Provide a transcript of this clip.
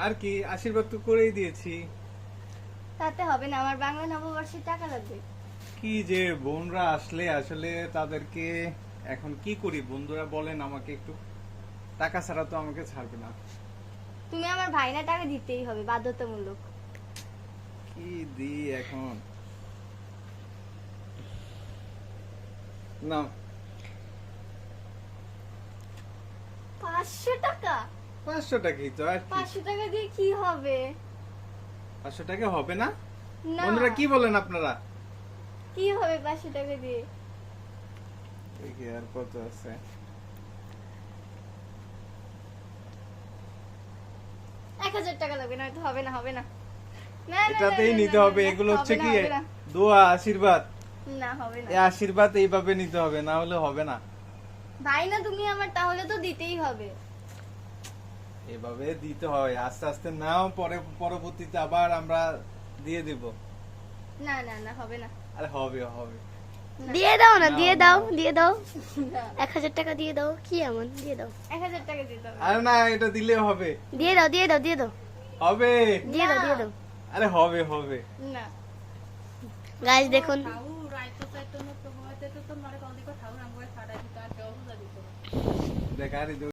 আর কি, আশীর্বাদ তো করেই দিয়েছি। তাতে হবে না, আমার বাংলা নববর্ষের টাকা লাগবে। কি যে বোনরা আসলে আসলে তাদেরকে এখন কি করি, বন্ধুরা বলেন আমাকে একটু। টাকা ছাড়া তো আমাকে ছাড়বে না। তুমি আমার ভাই না, টাকা দিতেই হবে বাধ্যতামূলক। কি দি এখন না, 500 টাকা? 500 টাকাই তো, আর কি। 500 টাকা দিয়ে কি হবে? 500 টাকা হবে না? না, বন্ধুরা কি বলেন আপনারা? কি হবে 500 টাকা দিয়ে? দেখি আর কত আছে। 1000 টাকা লাগবে, না তো হবে না, হবে না। না, না, এটাতেই না, না, নিতে না, হবে। না, এগুলো হচ্ছে কি হবে না। দোয়া, আশীর্বাদ। না, হবে না। এই আশীর্বাদ এইভাবে নিতে হবে, না হলে হবে না। ভাই না তুমি আমার, তাহলে তো দিতেই হবে। এভাবে দিতে হয়, আস্তে আস্তে নাও, পরে পরবর্তীতে আবার আমরা দিয়ে দিব। না, না, না, হবে না। আরে হবে হবে। দিয়ে দাও না, নাও, দিয়ে দাও, নাও। দিয়ে দাও। না, 1000 টাকা দিয়ে দাও, কি এমন, দিয়ে দাও, 1000 টাকা দিতে হবে। আরে না, এটা দিলে হবে। দিয়ে দাও, দিয়ে দাও, দিয়ে দাও, হবে। দিয়ে দাও, না। দিয়ে দাও। আরে হবে হবে। না। গাইস দেখুন, দেখ আরে